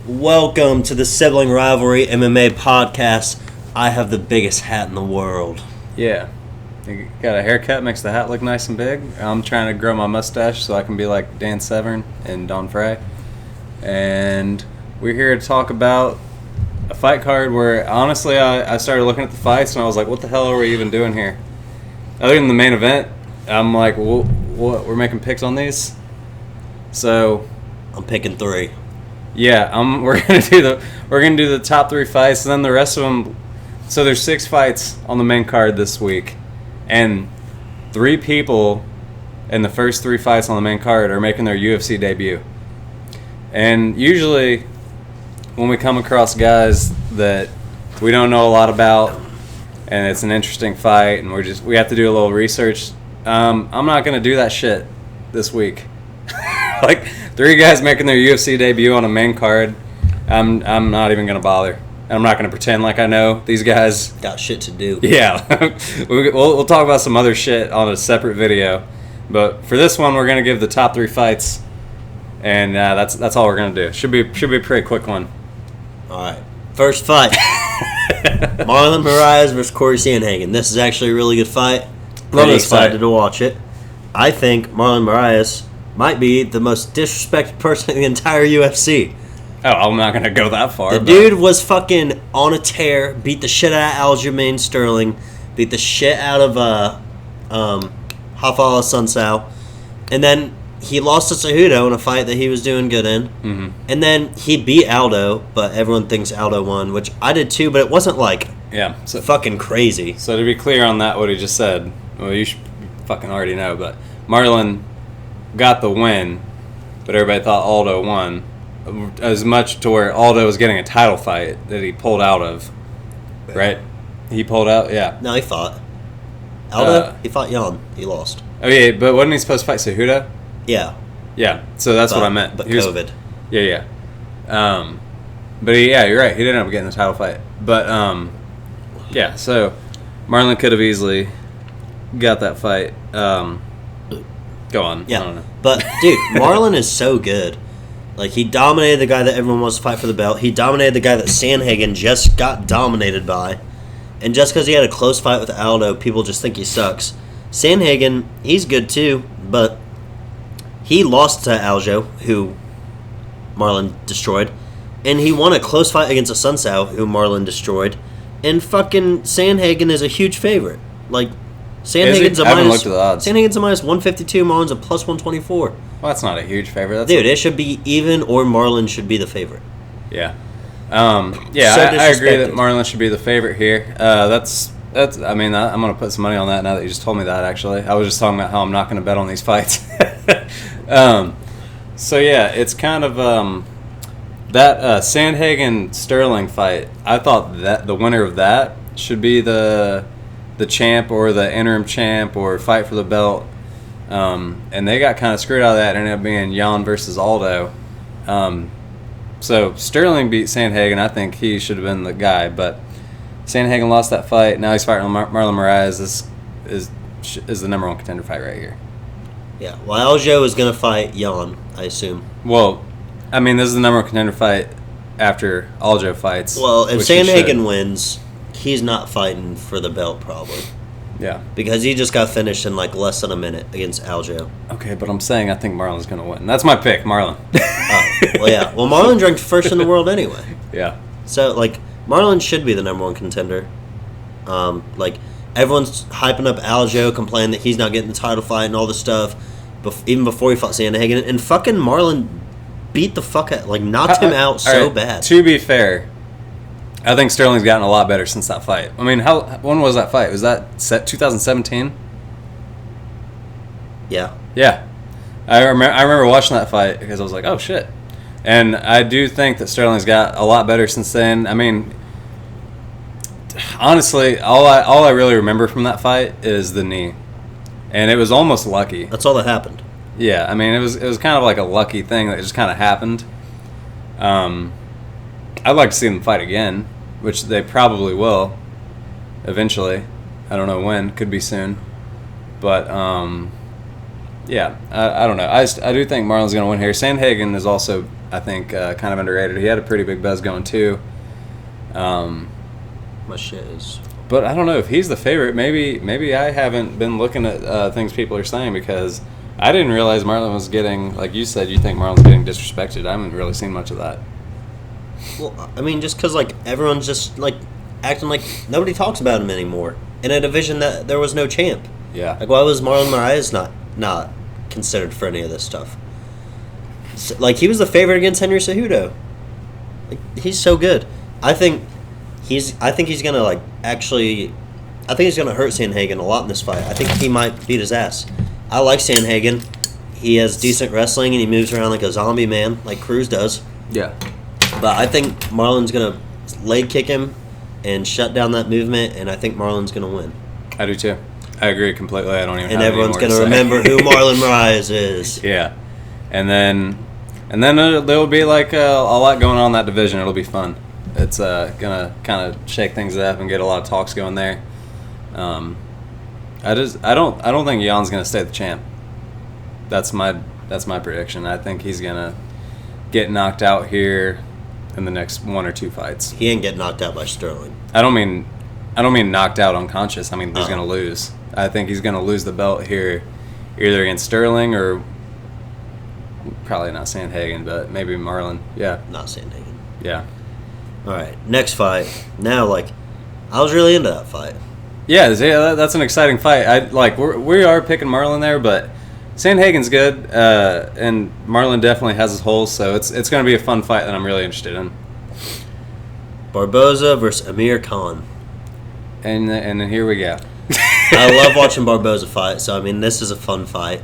Welcome to the Sibling Rivalry MMA Podcast. I have the biggest hat in the world. Yeah. You got a haircut, makes the hat look nice and big. I'm trying to grow my mustache so I can be like Dan Severn and Don Frey. And we're here to talk about a fight card where, honestly, I started looking at the fights and I was like, what the hell are we even doing here? Other than the main event, I'm like, what? We're making picks on these? So I'm picking 3. yeah, we're gonna do the top 3 fights, and then the rest of them. So there's 6 fights on the main card this week, and 3 people in the first 3 fights on the main card are making their UFC debut. And usually, when we come across guys that we don't know a lot about, and it's an interesting fight, and we have to do a little research. I'm not gonna do that shit this week. Like 3 guys making their UFC debut on a main card. I'm not even gonna bother. I'm not gonna pretend like I know these guys. Got shit to do. Yeah, we'll talk about some other shit on a separate video. But for this one, we're gonna give the top 3 fights, and that's all we're gonna do. Should be a pretty quick one. All right, first fight: Marlon Moraes versus Corey Sandhagen. This is actually a really good fight. Really excited to watch it. I think Marlon Moraes might be the most disrespected person in the entire UFC. Oh, I'm not going to go that far. The dude was fucking on a tear, beat the shit out of Aljamain Sterling, beat the shit out of Hafala Sunsao, and then he lost to Cejudo in a fight that he was doing good in. Mm-hmm. And then he beat Aldo, but everyone thinks Aldo won, which I did too, but it wasn't like fucking crazy. So to be clear on that, what he just said, well, you should fucking already know, but Marlon got the win, but everybody thought Aldo won, as much to where Aldo was getting a title fight that he pulled out of, right? He pulled out, yeah. No, he fought. Aldo, he fought Jan. He lost. Oh, yeah, but wasn't he supposed to fight Cejudo? Yeah. Yeah, so that's what I meant. But COVID. Yeah. But you're right. He didn't end up getting the title fight. But, yeah, so Marlon could have easily got that fight. Go on. Yeah. I don't know. But, dude, Marlon is so good. Like, he dominated the guy that everyone wants to fight for the belt. He dominated the guy that Sandhagen just got dominated by. And just because he had a close fight with Aldo, people just think he sucks. Sandhagen, he's good too, but he lost to Aljo, who Marlon destroyed. And he won a close fight against a Sunsao, who Marlon destroyed. And fucking Sandhagen is a huge favorite. Like, Sandhagen's a minus. Looked at the odds. Sandhagen's a minus 152, Marlon's a plus 124. Well, that's not a huge favorite. Dude, it should be even, or Marlon should be the favorite. Yeah. I agree that Marlon should be the favorite here. That's. I mean, I'm gonna put some money on that now that you just told me that. Actually, I was just talking about how I'm not gonna bet on these fights. So yeah, it's kind of that Sandhagen Sterling fight. I thought that the winner of that should be the champ or the interim champ or fight for the belt. And they got kind of screwed out of that. It ended up being Jan versus Aldo. So Sterling beat Sandhagen. I think he should have been the guy, but Sandhagen lost that fight. Now he's fighting Marlon Moraes. This is the number 1 contender fight right here. Yeah, well, Aljo is going to fight Jan, I assume. Well, I mean, this is the number 1 contender fight after Aljo fights. Well, if Sandhagen wins, he's not fighting for the belt probably. Yeah. Because he just got finished in like less than a minute against Aljo. Okay, but I'm saying I think Marlon's going to win. That's my pick, Marlon. Well, yeah. Well, Marlon ranked first in the world anyway. Yeah. So, like, Marlon should be the number 1 contender. Like, everyone's hyping up Aljo, complaining that he's not getting the title fight and all this stuff, even before he fought Sandhagen. And fucking Marlon beat the fuck out, like, knocked him out so bad. To be fair, I think Sterling's gotten a lot better since that fight. I mean, when was that fight? Was that 2017? Yeah. Yeah. I remember watching that fight because I was like, oh, shit. And I do think that Sterling's got a lot better since then. I mean, honestly, all I really remember from that fight is the knee. And it was almost lucky. That's all that happened. Yeah, I mean, it was kind of like a lucky thing that just kind of happened. I'd like to see them fight again, which they probably will eventually. I don't know when. Could be soon. But, yeah, I don't know. I do think Marlon's going to win here. Sandhagen is also, I think kind of underrated. He had a pretty big buzz going too. My shit is. But I don't know if he's the favorite. Maybe I haven't been looking at things people are saying, because I didn't realize Marlon was getting, like you said, you think Marlon's getting disrespected. I haven't really seen much of that. Well, I mean, just because, like, everyone's just, like, acting like nobody talks about him anymore in a division that there was no champ. Yeah. Like, why was Marlon Moraes not considered for any of this stuff? So, like, he was the favorite against Henry Cejudo. Like, he's so good. I think he's gonna, like, actually, I think he's gonna hurt Sandhagen a lot in this fight. I think he might beat his ass. I like Sandhagen. He has decent wrestling and he moves around like a zombie man, like Cruz does. Yeah. But I think Marlon's gonna leg kick him and shut down that movement, and I think Marlon's gonna win. I do too. I agree completely. I don't even. And have everyone's any more gonna remember who Marlon Moraes is. Yeah, and then there'll be like a lot going on in that division. It'll be fun. It's gonna kind of shake things up and get a lot of talks going there. I don't think Jan's gonna stay the champ. That's my prediction. I think he's gonna get knocked out here in the next 1 or 2 fights. He ain't get knocked out by Sterling. I don't mean knocked out unconscious. I mean he's gonna lose. I think he's gonna lose the belt here, either against Sterling or probably not Sandhagen, but maybe Marlon. Yeah, Not Sandhagen. yeah, All right, next fight. Now, like, I was really into that fight. yeah. That's an exciting fight. We are picking Marlon there, but Sandhagen's good, and Marlon definitely has his holes. So it's gonna be a fun fight that I'm really interested in. Barboza versus Amir Khan. And then here we go. I love watching Barboza fight, so I mean, this is a fun fight.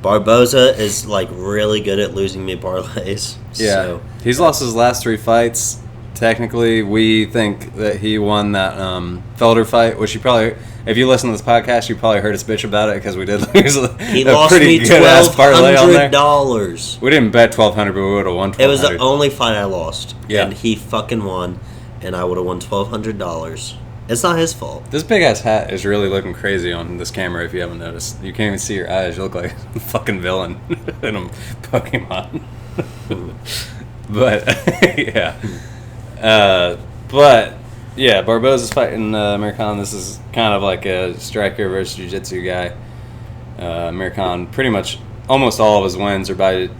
Barboza is, like, really good at losing me parlays. Yeah, So, he's lost his last 3 fights. Technically, we think that he won that Felder fight, which you probably, if you listen to this podcast, you probably heard us bitch about it because we did lose he a lost pretty me good ass parlay on there. $1,200. We didn't bet $1,200, but we would have won $1,200. It was the only fight I lost. Yeah. And he fucking won, and I would have won $1,200. It's not his fault. This big ass hat is really looking crazy on this camera. If you haven't noticed, you can't even see your eyes. You look like a fucking villain in a Pokemon. But yeah, Barboza's fighting Amir Khan. This is kind of like a striker versus jiu-jitsu guy. Amir Khan, pretty much almost all of his wins are by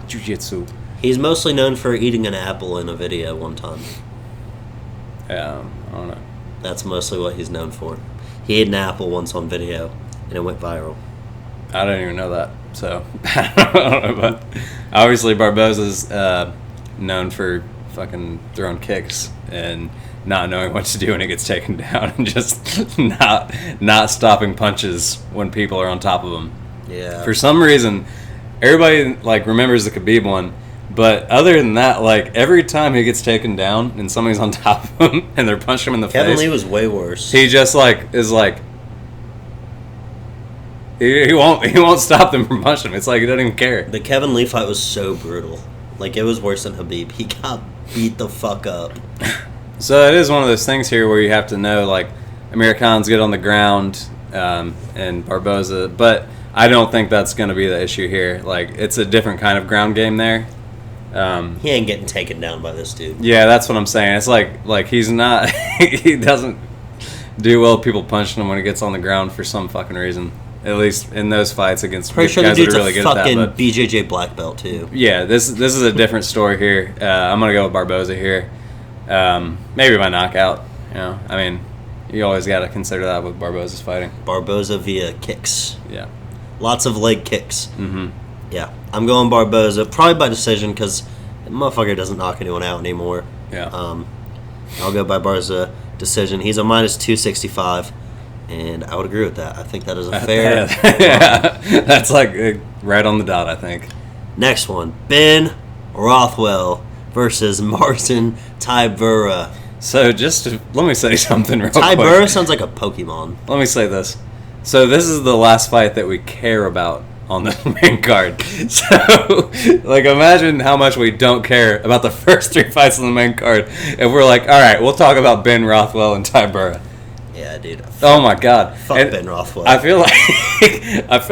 jiu-jitsu. He's mostly known for eating an apple in a video one time. I don't know. That's mostly what he's known for. He ate an apple once on video, and it went viral. I don't even know that. So, I don't know, but obviously Barboza's known for fucking throwing kicks and not knowing what to do when it gets taken down, and just not stopping punches when people are on top of him. Yeah. For some reason, everybody like remembers the Khabib one, but other than that, like every time he gets taken down and somebody's on top of him and they're punching him in the Kevin face, Lee was way worse. he just like is like he won't stop them from punching him. It's like he doesn't even care. The Kevin Lee fight was so brutal. Like, it was worse than Khabib. He got beat the fuck up. So it is one of those things here where you have to know, like, Amir Khan's good on the ground, and Barboza, but I don't think that's going to be the issue here. Like, it's a different kind of ground game there. He ain't getting taken down by this dude. Yeah, that's what I'm saying. It's like he's not, he doesn't do well with people punching him when he gets on the ground for some fucking reason. At least in those fights against Pretty sure the guys that are dude's really a good at fucking that. But BJJ black belt, too. yeah, this is a different story here. I'm gonna go with Barboza here. Maybe by knockout. You know, I mean, you always got to consider that with Barboza's fighting. Barboza via kicks. Yeah. Lots of leg kicks. Mm-hmm. Yeah. I'm going Barboza, probably by decision, because the motherfucker doesn't knock anyone out anymore. Yeah. I'll go by Barboza decision. He's a minus 265. And I would agree with that. I think that is a fair. Yeah, that's like right on the dot, I think. Next one, Ben Rothwell versus Martin Tybura. So let me say something real quick. Tybura sounds like a Pokemon. Let me say this. So this is the last fight that we care about on the main card. So, like, imagine how much we don't care about the first 3 fights on the main card if we're like, all right, we'll talk about Ben Rothwell and Tybura. Yeah, dude. Oh my God! Fuck Ben Rothwell. I feel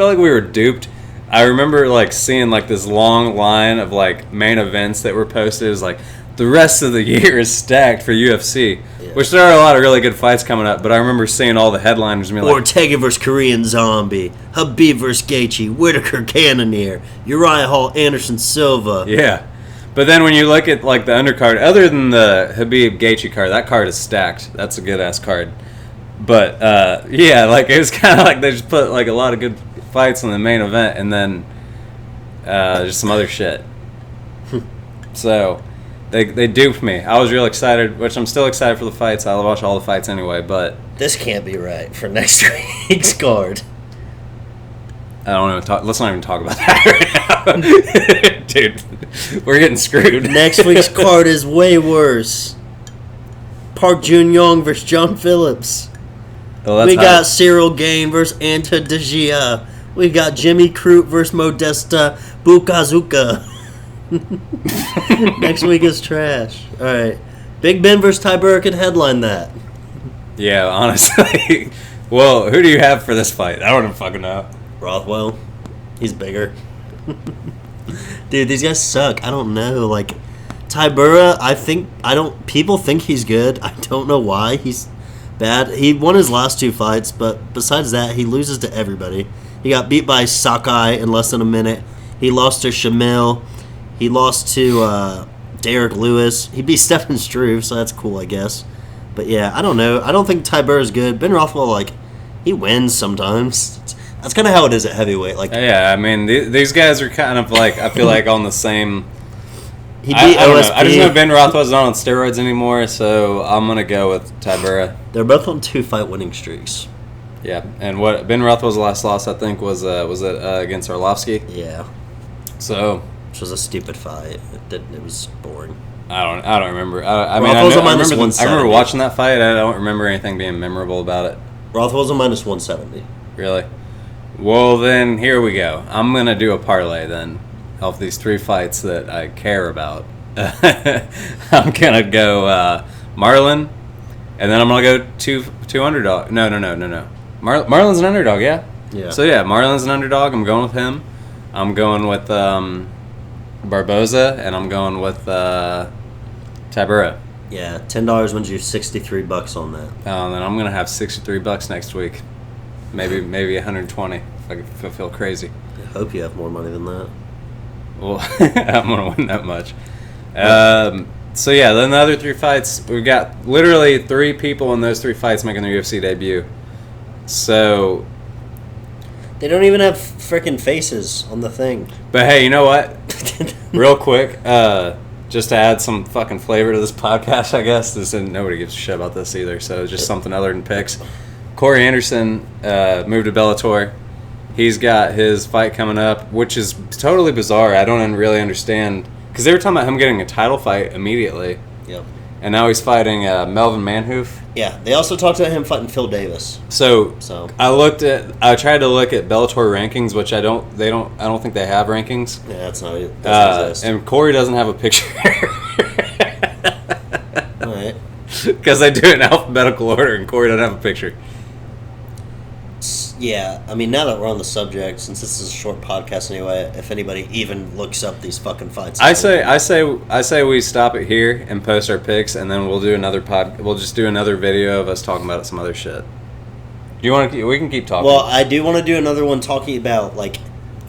like we were duped I remember like seeing like this long line of like main events that were posted. It was like the rest of the year is stacked for UFC, which there are a lot of really good fights coming up. But I remember seeing all the headliners and being like, Ortega vs. Korean Zombie, Habib vs. Gaethje, Whitaker Cannonier, Uriah Hall, Anderson Silva. Yeah. But then when you look at like the undercard, other than the Habib Gaethje card, that card is stacked. That's a good ass card. But yeah, like it was kind of like they just put like a lot of good fights in the main event, and then just some other shit. So they duped me. I was real excited, which I'm still excited for the fights. I'll watch all the fights anyway. But this can't be right for next week's card. I don't know. Let's not even talk about that right now. Dude, we're getting screwed. Next week's card is way worse. Park Jun-Young versus John Phillips. Oh, we got Cyril Gain versus Anta De Gia. We got Jimmy Crute versus Modesta Bukazuka. Next week is trash. All right. Big Ben versus Ty Burke could headline that. Yeah, honestly. Well, who do you have for this fight? I don't even fucking know. Rothwell. He's bigger. Dude, these guys suck. I don't know. Like, Tybura, people think he's good. I don't know why he's bad. He won his last 2 fights, but besides that, he loses to everybody. He got beat by Sakai in less than a minute. He lost to Shamil. He lost to Derek Lewis. He beat Stephen Struve, so that's cool, I guess. But yeah, I don't know. I don't think Tybura is good. Ben Rothwell, like, he wins sometimes. That's kind of how it is at heavyweight. Like, yeah, I mean, these guys are kind of like, I feel like on the same. He beat I don't OSP. know. I just know Ben Rothwell's not on steroids anymore, so I'm gonna go with Tybura. They're both on 2 fight winning streaks. Yeah, and what Ben Rothwell's last loss, I think, was it against Arlovsky? Yeah. So, which was a stupid fight. It was boring. I don't remember. I remember watching that fight. I don't remember anything being memorable about it. Rothwell's a minus 170. Really? Well, then here we go. I'm gonna do a parlay then of these 3 fights that I care about. I'm gonna go Marlon, and then I'm gonna go two underdog. No. Marlon's an underdog, yeah. Yeah. So yeah, Marlon's an underdog. I'm going with him. I'm going with Barboza, and I'm going with Tybura. Yeah, $10 wins you $63 on that. And then I'm gonna have $63 next week. Maybe 120 if I feel crazy. I hope you have more money than that. Well, I'm gonna win that much. So yeah, then the other 3 fights, we've got literally 3 people in those 3 fights making their UFC debut. So they don't even have freaking faces on the thing. But hey, you know what? Real quick, just to add some fucking flavor to this podcast, I guess. Nobody gives a shit about this either, so just something other than picks. Corey Anderson moved to Bellator. He's got his fight coming up, which is totally bizarre. I don't really understand. Because they were talking about him getting a title fight immediately. Yep. And now he's fighting Melvin Manhoef. Yeah, they also talked about him fighting Phil Davis. So I tried to look at Bellator rankings, which I don't think they have rankings. Yeah, that's not it. Doesn't exist. And Corey doesn't have a picture. All right. Because they do it in alphabetical order, and Corey doesn't have a picture. Yeah, I mean, now that we're on the subject, since this is a short podcast anyway, if anybody even looks up these fucking fights, I say we stop it here and post our picks, and then we'll do another We'll just do another video of us talking about some other shit. Do you want to? We can keep talking. Well, I do want to do another one talking about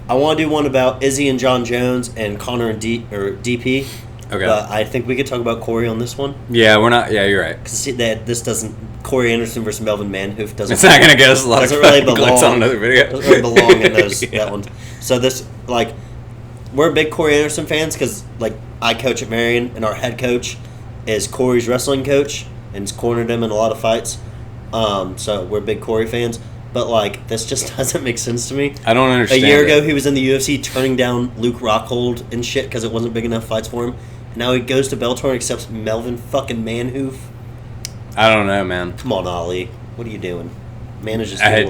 I want to do one about Izzy and John Jones and Connor and DP. Okay. But I think we could talk about Corey on this one. Yeah, we're not. Yeah, you're right. Because this doesn't. Corey Anderson versus Melvin Manhoef doesn't. It's not gonna get us a lot of really clicks on another video. Doesn't really belong in those Yeah. that one. So this we're big Corey Anderson fans because I coach at Marion and our head coach is Corey's wrestling coach and has cornered him in a lot of fights. So we're big Corey fans. But this just doesn't make sense to me. I don't understand. A year ago, he was in the UFC turning down Luke Rockhold and shit because it wasn't big enough fights for him. And now he goes to Bellator and accepts Melvin fucking Manhoef. I don't know, man. Come on, Ali. What are you doing? Manages. I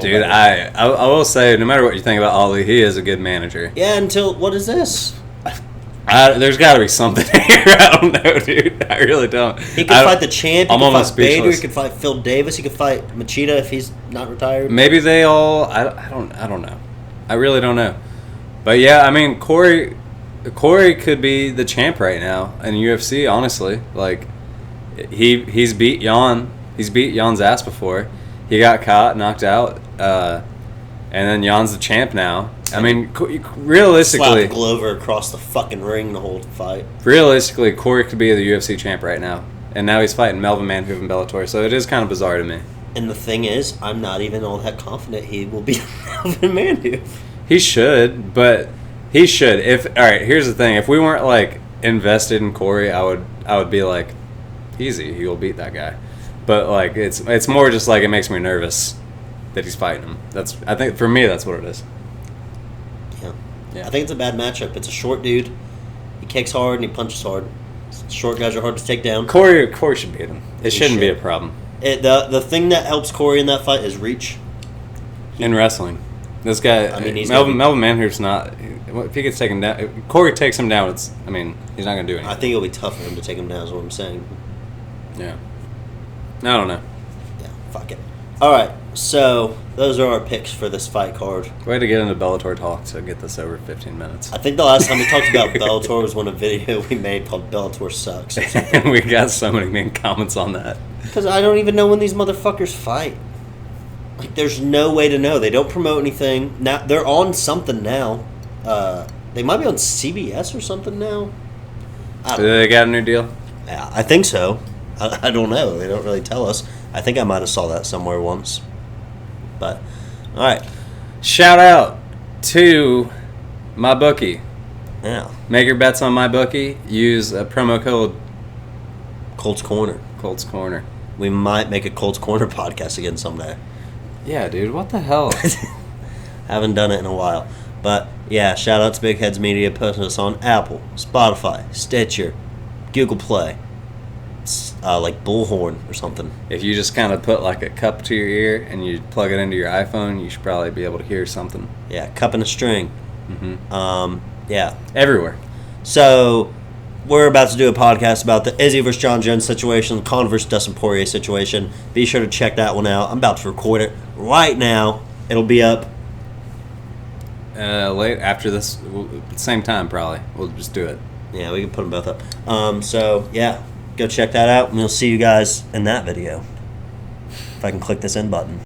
will say, no matter what you think about Ali, he is a good manager. Yeah. Until what is this? There's got to be something here. I don't know, dude. I really don't. He could fight the champ. He I'm could almost fight Bader. speechless. He could fight Phil Davis. He could fight Machida if he's not retired. Maybe they all. I don't know. I really don't know. But yeah, I mean, Corey could be the champ right now in UFC. Honestly, like he's beat Jan. He's beat Jan's ass before. He got caught, knocked out, and then Jan's the champ now. I mean, realistically, slap Glover across the fucking ring the whole fight. Realistically, Corey could be the UFC champ right now, and now he's fighting Melvin Manhoef in Bellator. So it is kind of bizarre to me. And the thing is, I'm not even all that confident he will be Melvin Manhoef. He should, but he should. All right, here's the thing: if we weren't like invested in Corey, I would be like, easy, he will beat that guy. But like, it's more just like it makes me nervous that he's fighting him. I think for me, that's what it is. Yeah. I think it's a bad matchup. It's a short dude. He kicks hard and he punches hard. Short guys are hard to take down. Corey should beat him. It shouldn't be a problem. The thing that helps Corey in that fight is reach. In wrestling, this guy. I mean, Melvin Manhoef's not. If he gets taken down, if Corey takes him down. He's not going to do anything. I think it'll be tough for him to take him down. Is what I'm saying. Yeah. I don't know. Yeah. Fuck it. All right. So those are our picks for this fight card. Way to get into Bellator talk to get this over 15 minutes. I think the last time we talked about Bellator was when a video we made called Bellator Sucks. And we got so many mean comments on that. Because I don't even know when these motherfuckers fight. Like, there's no way to know. They don't promote anything. Now they're on something now. They might be on CBS or something now. They got a new deal? Yeah, I think so. I don't know. They don't really tell us. I think I might have saw that somewhere once. But, all right. Shout out to my bookie. Yeah. Make your bets on my bookie. Use a promo code Colts Corner. Colts Corner. We might make a Colts Corner podcast again someday. Yeah, dude. What the hell? Haven't done it in a while. But, yeah, shout out to Big Heads Media posting us on Apple, Spotify, Stitcher, Google Play. Like Bullhorn or something. If you just kind of put like a cup to your ear and you plug it into your iPhone, you should probably be able to hear something. Yeah, cup and a string. Mm-hmm. Yeah. Everywhere. So, we're about to do a podcast about the Izzy versus John Jones situation, the Conor versus Dustin Poirier situation. Be sure to check that one out. I'm about to record it right now. It'll be up. Late after this, same time probably. We'll just do it. Yeah, we can put them both up. So, yeah. Go check that out, and we'll see you guys in that video. If I can click this end button.